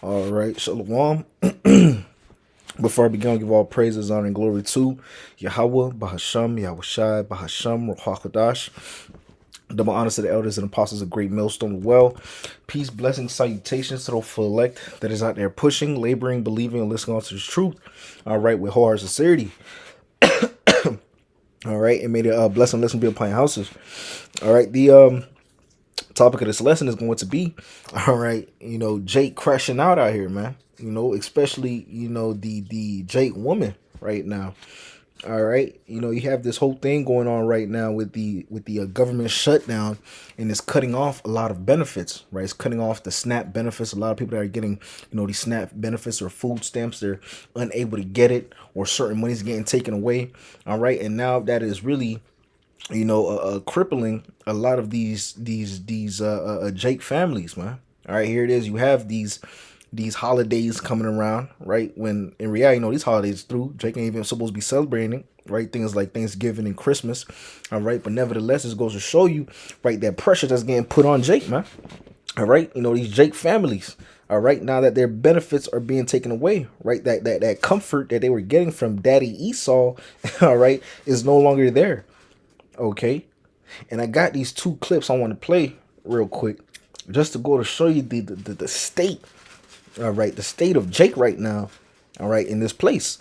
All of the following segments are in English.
All right, Shalom. Before I begin, I give all praises, honor, and glory to Yahweh, Bahasham, Yahushai, Bahasham, Ruach double honors to the elders and apostles of Great Millstone Well. Peace, blessings, salutations to the full elect that is out there pushing, laboring, believing, and listening on to the truth. All right, with whole heart sincerity. All right, and may the blessing listen be upon houses. All right, the topic of this lesson is going to be, all right, Jake crashing out here, man. Especially the Jake woman right now. All right, you have this whole thing going on right now with the government shutdown, and it's cutting off a lot of benefits. Right, it's cutting off the SNAP benefits. A lot of people that are getting these SNAP benefits or food stamps, they're unable to get it, or certain money's getting taken away. All right, and now that is really crippling a lot of these Jake families, man. All right, here it is. You have these holidays coming around, right? When in reality, these holidays through. Jake ain't even supposed to be celebrating, right? Things like Thanksgiving and Christmas, all right. But nevertheless, it goes to show you, right, that pressure that's getting put on Jake, man. All right, these Jake families. All right, now that their benefits are being taken away, right? That comfort that they were getting from Daddy Esau, all right, is no longer there. Okay, and I got these two clips I want to play real quick, just to go to show you the state, all right, the state of Jake right now, all right, in this place.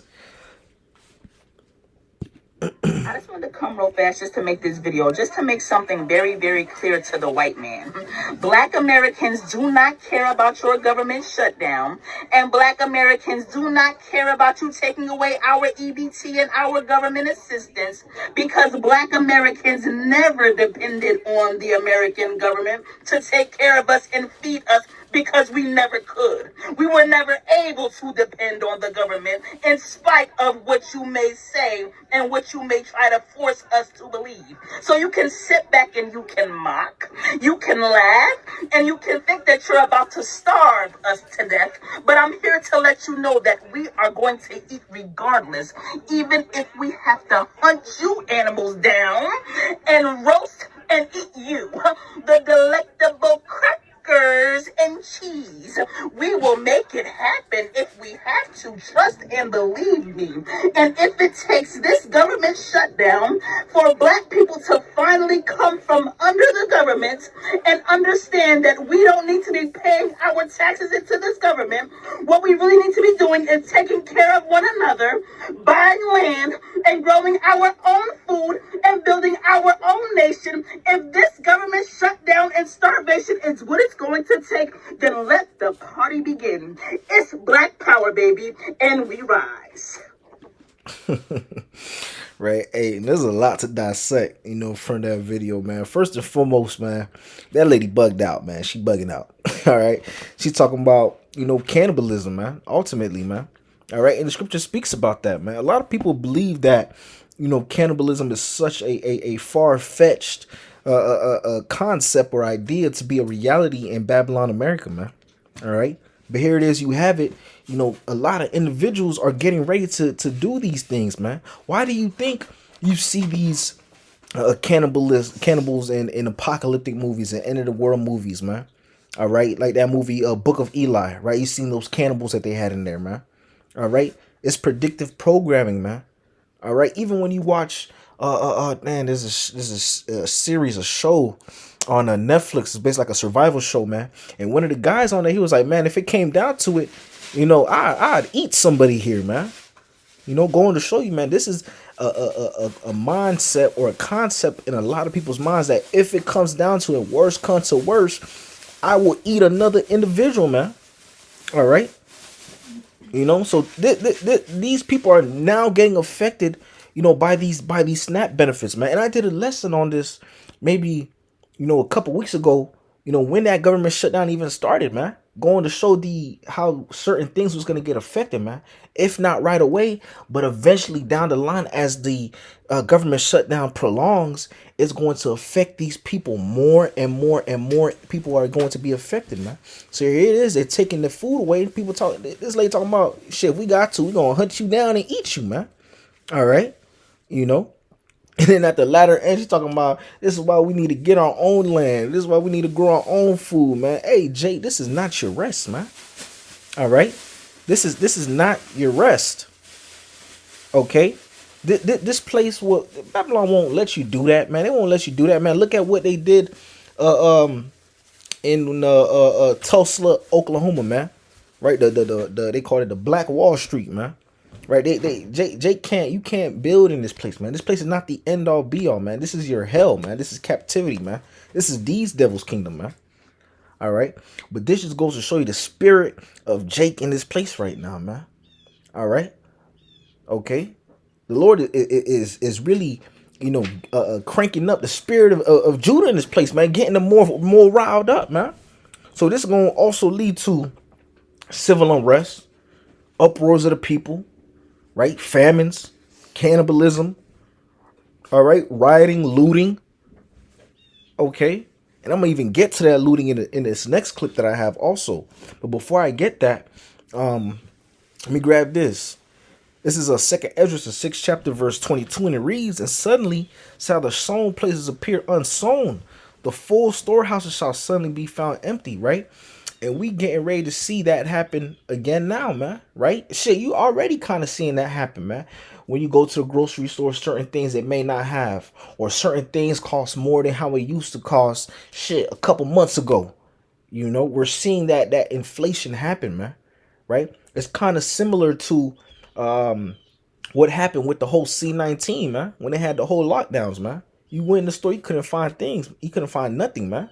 I just wanted to come real fast just to make this video, just to make something very, very clear to the white man. Black Americans do not care about your government shutdown, and Black Americans do not care about you taking away our EBT and our government assistance, because Black Americans never depended on the American government to take care of us and feed us, because we never could. We were never able to depend on the government, in spite of what you may say and what you may try to force us to believe. So you can sit back and you can mock, you can laugh, and you can think that you're about to starve us to death. But I'm here to let you know that we are going to eat regardless, even if we have to hunt you animals down and roast and eat you. The delectable crackers and cheese. We will make it happen if we have to. Trust and believe me. And if it takes this government shutdown for Black people to finally come from under the government and understand that we don't need to be paying our taxes into this government, what we really need to be doing is taking care of one another, buying land, and growing our own food and building our own nation. If this government shutdown and starvation is what it's going to take, then let the party begin. It's Black Power, baby, and we rise. Right, hey, there's a lot to dissect, from that video, man. First and foremost, man, that lady bugged out, man. She bugging out. All right, she's talking about cannibalism, man. Ultimately, man. All right, and the scripture speaks about that, man. A lot of people believe that cannibalism is such a far fetched concept or idea to be a reality in Babylon, America, man. All right, but here it is. You have it. A lot of individuals are getting ready to do these things, man. Why do you think you see these cannibals in apocalyptic movies and end of the world movies, man? All right, like that movie, Book of Eli, right? You seen those cannibals that they had in there, man. All right, it's predictive programming, man. All right, even when you watch, man, there's a series, a show on Netflix. It's basically like a survival show, man. And one of the guys on there, he was like, man, if it came down to it, I'd eat somebody here, man. Going to show you, man, this is a mindset or a concept in a lot of people's minds that if it comes down to it, worse comes to worse, I will eat another individual, man. All right. So these people are now getting affected, by these SNAP benefits, man. And I did a lesson on this maybe, a couple weeks ago, when that government shutdown even started, man. Going to show how certain things was going to get affected, man. If not right away, but eventually down the line as the government shutdown prolongs, it's going to affect these people more and more and more. People are going to be affected, man. So here it is. They're taking the food away. People talk. This lady talking about shit. We got to. We gonna hunt you down and eat you, man. All right, And then at the latter end, she's talking about this is why we need to get our own land. This is why we need to grow our own food, man. Hey, Jay, this is not your rest, man. All right. This is not your rest. Okay. This place will Babylon won't let you do that, man. They won't let you do that, man. Look at what they did in Tulsa, Oklahoma, man. Right, they call it the Black Wall Street, man. Right, Jake can't you can't build in this place, man. This place is not the end all be all, man. This is your hell, man. This is captivity, man. This is these devils' kingdom, man. All right, but this just goes to show you the spirit of Jake in this place right now, man. All right, okay. The Lord is really, cranking up the spirit of Judah in this place, man, getting them more riled up, man. So this is going to also lead to civil unrest, uproars of the people, right? Famines, cannibalism, all right? Rioting, looting, okay? And I'm going to even get to that looting in this next clip that I have also. But before I get that, let me grab this. This is a second Ezra, the 6th chapter, verse 22, and it reads, "And suddenly shall the sown places appear unsown. The full storehouses shall suddenly be found empty," right? And we getting ready to see that happen again now, man, right? Shit, you already kind of seeing that happen, man. When you go to the grocery store, certain things it may not have, or certain things cost more than how it used to cost, shit, a couple months ago. We're seeing that inflation happen, man, right? It's kind of similar to what happened with the whole C-19, man, when they had the whole lockdowns, man. You went in the store, you couldn't find things. You couldn't find nothing, man.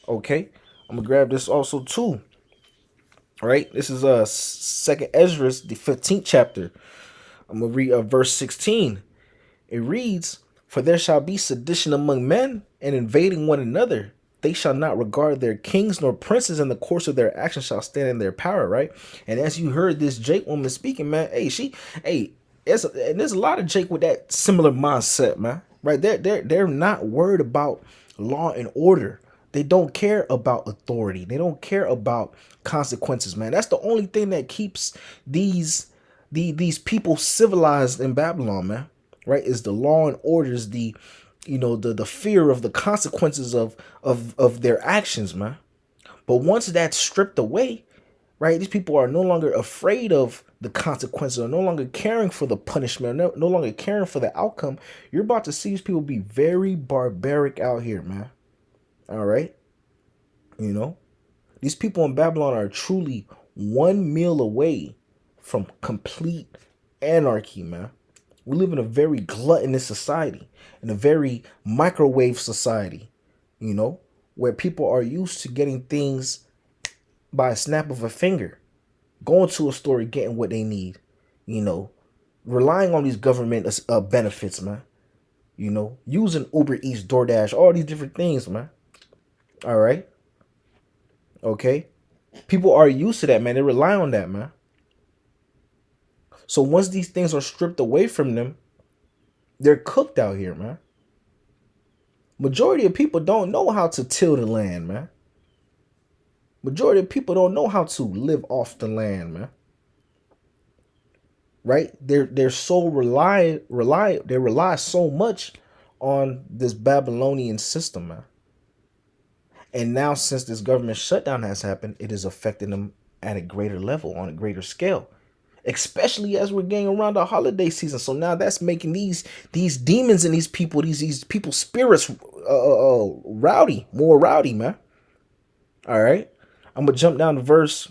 Okay. I'm gonna grab this also too. All right. This is second Ezra, the 15th chapter. I'm gonna read verse 16. It reads, "For there shall be sedition among men, and invading one another. They shall not regard their kings nor princes, and the course of their actions shall stand in their power," right? And as you heard this Jake woman speaking, man, there's a lot of Jake with that similar mindset, man. Right? They're not worried about law and order. They don't care about authority. They don't care about consequences, man. That's the only thing that keeps these people civilized in Babylon, man. Right? Is the law and orders, the fear of the consequences of their actions, man. But once that's stripped away, right, these people are no longer afraid of the consequences, are no longer caring for the punishment, no longer caring for the outcome. You're about to see these people be very barbaric out here, man. All right. These people in Babylon are truly one meal away from complete anarchy, man. We live in a very gluttonous society, in a very microwave society, where people are used to getting things by a snap of a finger, going to a store, getting what they need, relying on these government benefits, man, using Uber Eats, DoorDash, all these different things, man. All right. Okay. People are used to that, man. They rely on that, man. So once these things are stripped away from them, they're cooked out here, man. Majority of people don't know how to till the land, man. Majority of people don't know how to live off the land, man. Right? They're so they rely so much on this Babylonian system, man. And now since this government shutdown has happened, it is affecting them at a greater level, on a greater scale. Especially as we're getting around the holiday season. So now that's making these demons and these people's spirits more rowdy, man. All right. I'm going to jump down to verse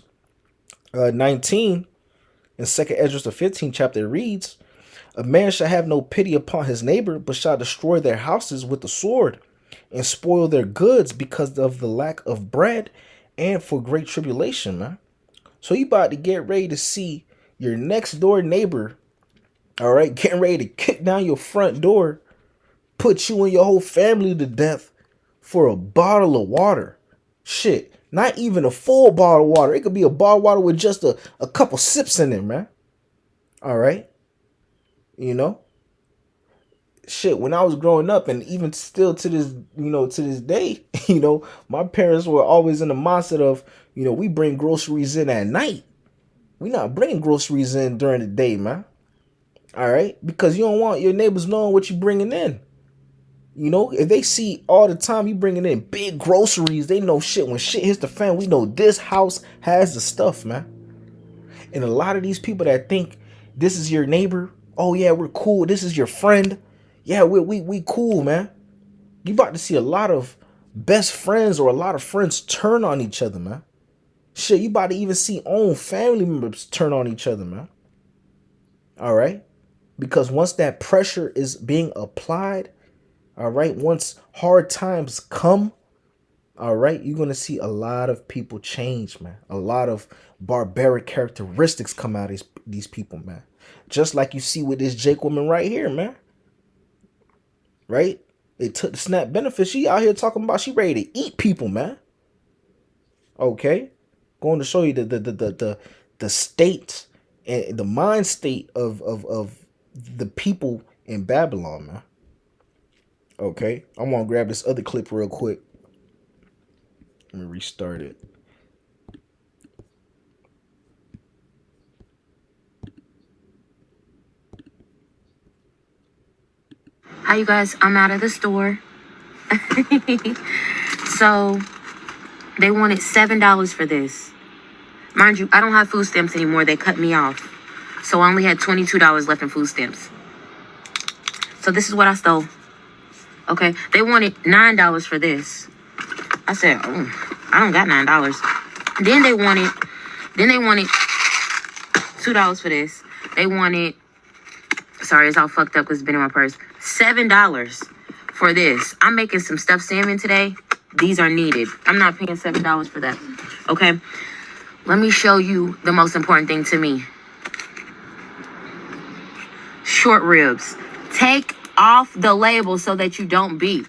19 in 2nd Ezra, the 15th chapter. It reads, "A man shall have no pity upon his neighbor, but shall destroy their houses with the sword and spoil their goods because of the lack of bread and for great tribulation," man. So you about to get ready to see your next door neighbor, all right, getting ready to kick down your front door, put you and your whole family to death for a bottle of water. Shit, not even a full bottle of water. It could be a bottle of water with just a couple sips in it, man. All right. Shit, when I was growing up, and even still to this day, my parents were always in the mindset of, we bring groceries in at night. We not bringing groceries in during the day, man. All right, because you don't want your neighbors knowing what you bringing in. You know, if they see all the time you bringing in big groceries, they know shit. When shit hits the fan, we know this house has the stuff, man. And a lot of these people that think this is your neighbor, oh yeah, we're cool. This is your friend. Yeah, we cool, man. You about to see a lot of best friends or a lot of friends turn on each other, man. Shit, you about to even see own family members turn on each other, man. All right? Because once that pressure is being applied, all right, once hard times come, all right, you're going to see a lot of people change, man. A lot of barbaric characteristics come out of these people, man. Just like you see with this Jake woman right here, man. Right? It took the SNAP benefits. She out here talking about she ready to eat people, man. Okay? Going to show you the state and the mind state of the people in Babylon, man. Okay? I'm going to grab this other clip real quick. Let me restart it. Hi, you guys. I'm out of the store. So they wanted $7 for this. Mind you, I don't have food stamps anymore. They cut me off. So I only had $22 left in food stamps. So this is what I stole. Okay. They wanted $9 for this. I said, oh, I don't got $9. Then they wanted $2 for this. They wanted, sorry, it's all fucked up because it's been in my purse. $7 for this. I'm making some stuffed salmon today. These are needed. I'm not paying $7 for that. Okay. Let me show you the most important thing to me. Short ribs. Take off the label so that you don't beep.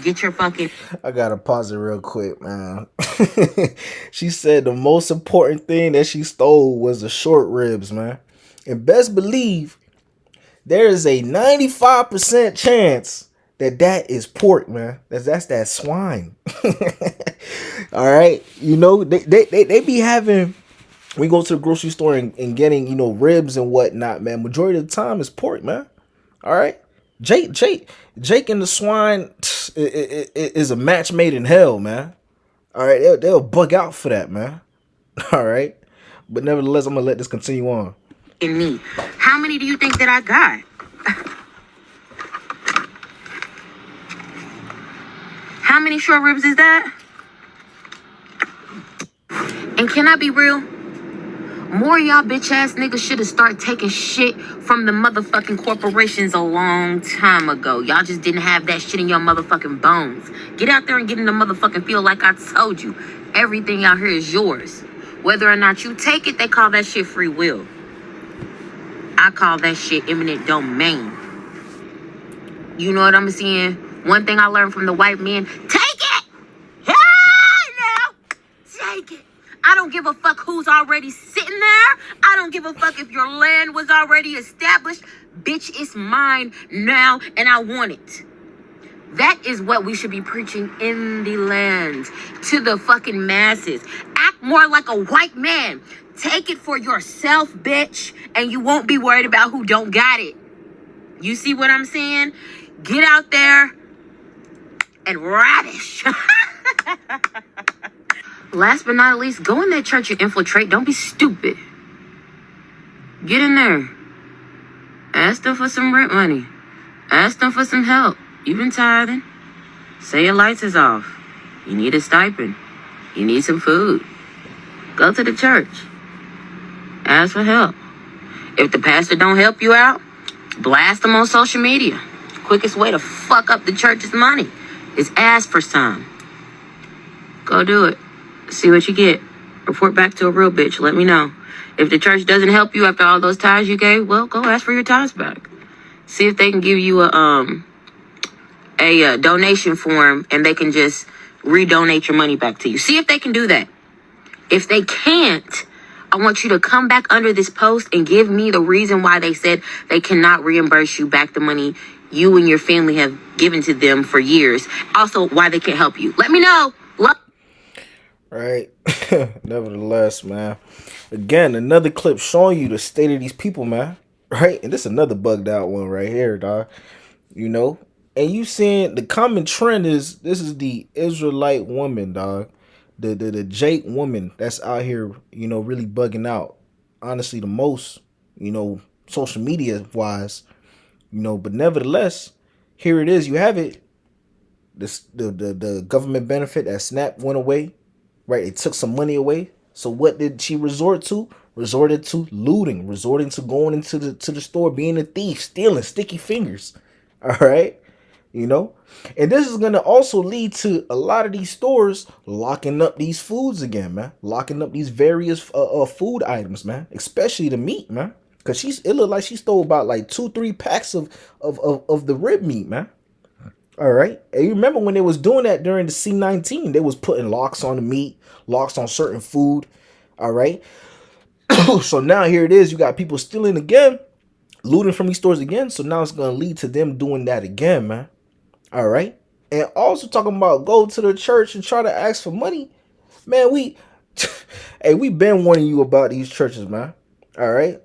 Get your fucking... I gotta pause it real quick, man. She said the most important thing that she stole was the short ribs, man. And best believe there is a 95% chance that is pork, man. That's that swine. All right, you know they be having. We go to the grocery store and getting, you know, ribs and whatnot, man. Majority of the time is pork, man. All right, Jake and the swine is a match made in hell, man. All right, they'll bug out for that, man. All right, but nevertheless, I'm gonna let this continue on. In me, how many do you think that I got? How many short ribs is that? And can I be real? More of y'all bitch ass niggas should have started taking shit from the motherfucking corporations a long time ago. Y'all just didn't have that shit in your motherfucking bones. Get out there and get in the motherfucking field like I told you. Everything out here is yours. Whether or not you take it, they call that shit free will. I call that shit eminent domain. You know what I'm saying? One thing I learned from the white men, take it! Hey, now! Take it! I don't give a fuck who's already sitting there. I don't give a fuck if your land was already established. Bitch, it's mine now, and I want it. That is what we should be preaching in the land to the fucking masses. Act more like a white man. Take it for yourself, bitch, and you won't be worried about who don't got it. You see what I'm saying? Get out there and radish. Last but not least, go in that church and infiltrate. Don't be stupid. Get in there. Ask them for some rent money. Ask them for some help. You been tithing. Say your lights is off. You need a stipend. You need some food. Go to the church. Ask for help. If the pastor don't help you out, blast them on social media. Quickest way to fuck up the church's money is ask for some. Go do it. See what you get. Report back to a real bitch. Let me know. If the church doesn't help you after all those tithes you gave, well, go ask for your tithes back. See if they can give you a donation form and they can just redonate your money back to you. See if they can do that. If they can't, I want you to come back under this post and give me the reason why they said they cannot reimburse you back the money you and your family have given to them for years. Also, why they can't help you. Let me know. Right. Nevertheless, man. Again, another clip showing you the state of these people, man. Right. And this is another bugged out one right here, dog. You know, And you seeing the common trend is this is the Israelite woman, dog. The Jake woman that's out here, really bugging out. Honestly, the most, social media wise, but nevertheless, here it is, you have it. The government benefit that SNAP went away, right? It took some money away. So what did she resort to? Resorted to looting, resorting to going into the store, being a thief, stealing, sticky fingers. All right. you know and this is going to also lead to a lot of these stores locking up these foods again, man, locking up these various food items, man, especially the meat, man, because it looked like she stole about like 2-3 packs of the rib meat, man. All right. And you remember when they was doing that during the C-19, they was putting locks on the meat, locks on certain food. All right. So now here it is, you got people stealing again, looting from these stores again. So now it's going to lead to them doing that again, man. All right. And also talking about go to the church and try to ask for money. Man, hey, we been warning you about these churches, man. All right.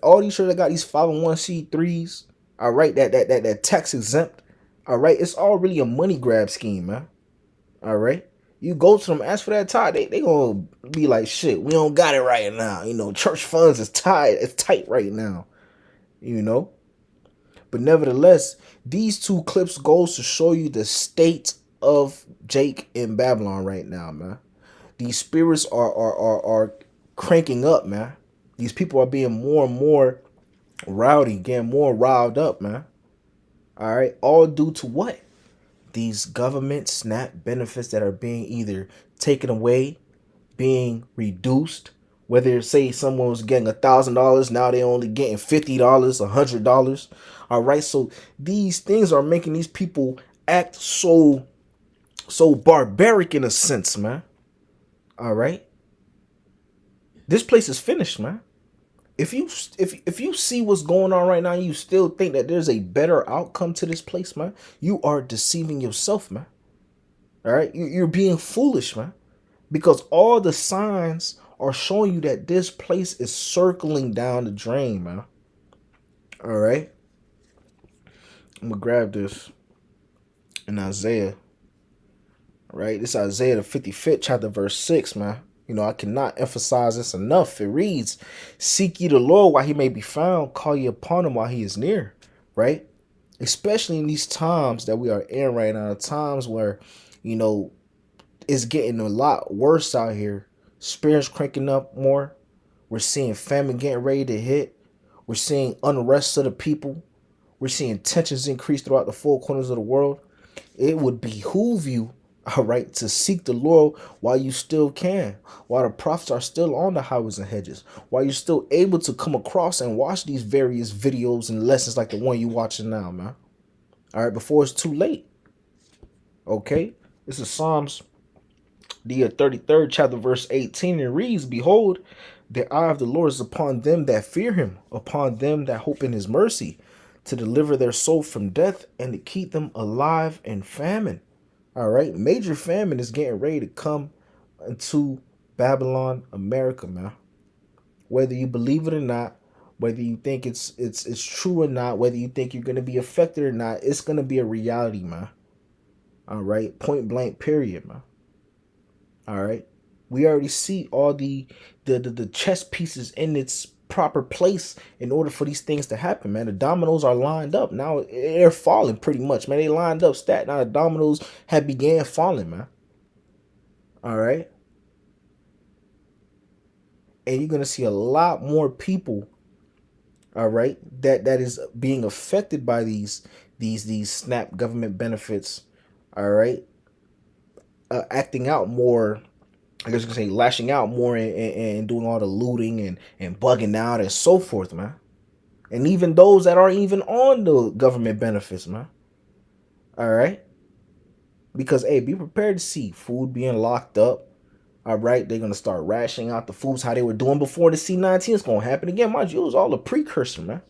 All these churches that got these 501c3s. All right. That tax exempt. All right. It's all really a money grab scheme, man. All right. You go to them, ask for that tithe. They gonna be like, shit, we don't got it right now. Church funds is tight. It's tight right now. But nevertheless, these two clips goes to show you the state of Jake in Babylon right now, man. These spirits are cranking up, man. These people are being more and more rowdy, getting more riled up, man. All right, all due to what? These government SNAP benefits that are being either taken away, being reduced. Whether say someone was getting $1,000, now they're only getting $50, $100. All right, so these things are making these people act so barbaric in a sense, man. All right, this place is finished, man. If you see what's going on right now, and you still think that there's a better outcome to this place, man, you are deceiving yourself, man. All right, you're being foolish, man, because all the signs are showing you that this place is circling down the drain, man. All right, I'm gonna grab this in Isaiah. All right, this Isaiah the 55th chapter, verse 6, man. I cannot emphasize this enough. It reads, "Seek ye the Lord while he may be found, call ye upon him while he is near." Right? Especially in these times that we are in right now, times where, it's getting a lot worse out here. Spirits cranking up more. We're seeing famine getting ready to hit. We're seeing unrest of the people. We're seeing tensions increase throughout the four corners of the world. It would behoove you, all right, to seek the Lord while you still can, while the prophets are still on the highways and hedges, while you're still able to come across and watch these various videos and lessons like the one you're watching now, man. All right, before it's too late. Okay, this is Psalms, the 33rd chapter, verse 18, and reads, "Behold, the eye of the Lord is upon them that fear him, upon them that hope in his mercy, to deliver their soul from death and to keep them alive in famine." All right, major famine is getting ready to come into Babylon, America, man. Whether you believe it or not, whether you think it's true or not, whether you think you're going to be affected or not, it's going to be a reality, man. All right, point blank, period, man. All right, we already see all the chess pieces in its proper place in order for these things to happen, man. The dominoes are lined up now. They're falling pretty much, man. They lined up stat. Now the dominoes have began falling, man. All right, and you're gonna see a lot more people, all right, that is being affected by these SNAP government benefits, all right, acting out more. I guess you could say lashing out more and doing all the looting and bugging out and so forth, man. And even those that aren't even on the government benefits, man. All right. Because, hey, be prepared to see food being locked up. All right. They're going to start rationing out the foods how they were doing before the C-19. It's going to happen again. Mind you, it was all a precursor, man.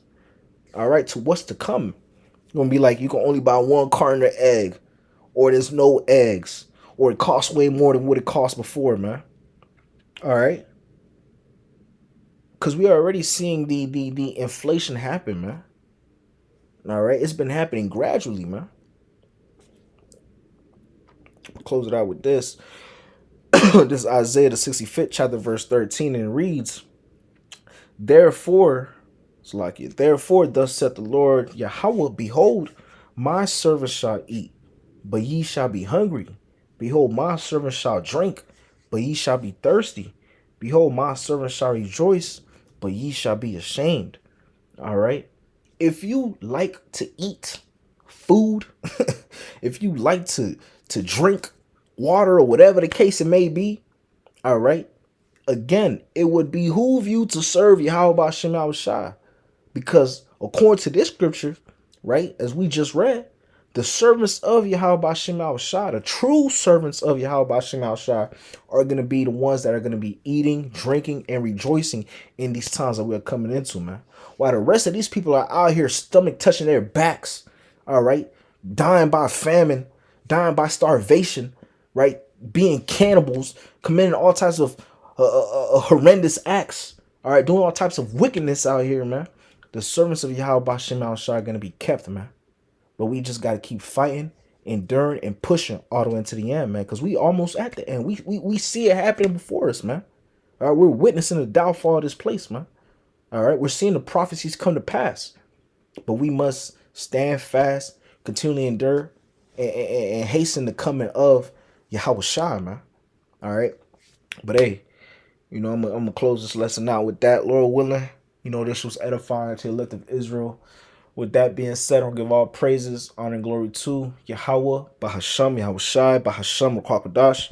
All right. To what's to come. It's going to be like you can only buy one carton of egg, or there's no eggs, or it costs way more than what it cost before, man. All right. Because we are already seeing the inflation happen, man. All right. It's been happening gradually, man. I'll close it out with this. This is Isaiah the 65th chapter, verse 13, and it reads, Therefore, it's like it. Therefore, thus saith the Lord Yahweh, behold, my servant shall eat, but ye shall be hungry. Behold, my servant shall drink, but ye shall be thirsty. Behold, my servant shall rejoice, but ye shall be ashamed. All right. If you like to eat food, if you like to drink water or whatever the case it may be, all right. Again, it would behoove you to serve Yahweh Hashem Yahushua, because according to this scripture, right, as we just read, the servants of Yahweh Hashem Yahushua, the true servants of Yahweh Hashem Yahushua, are going to be the ones that are going to be eating, drinking, and rejoicing in these times that we're coming into, man. While the rest of these people are out here stomach touching their backs, all right, dying by famine, dying by starvation, right, being cannibals, committing all types of horrendous acts, all right, doing all types of wickedness out here, man. The servants of Yahweh Hashem Yahushua are going to be kept, man. But we just got to keep fighting, enduring, and pushing all the way into the end, man, because we almost at the end. We see it happening before us, man. All right, we're witnessing the downfall of this place, man. All right, we're seeing the prophecies come to pass. But we must stand fast, continually endure, and hasten the coming of Yahweh Shai, man. All right. But hey, you know, I'm gonna close this lesson out with that, Lord willing. You know, this was edifying to the elect of Israel. With that being said, I'll give all praises, honor, and glory to Yahweh, Bahasham, Yahweh Shai, Bahasham, Rakwakadash.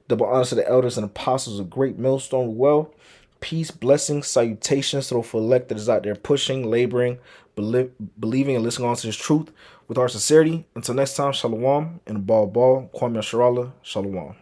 Double honors to the elders and apostles of Great Millstone Well. Peace, blessings, salutations to the elect that is out there pushing, laboring, believing, and listening on to this truth with our sincerity. Until next time, shalom, and ball, Kwame Sharala, shalom.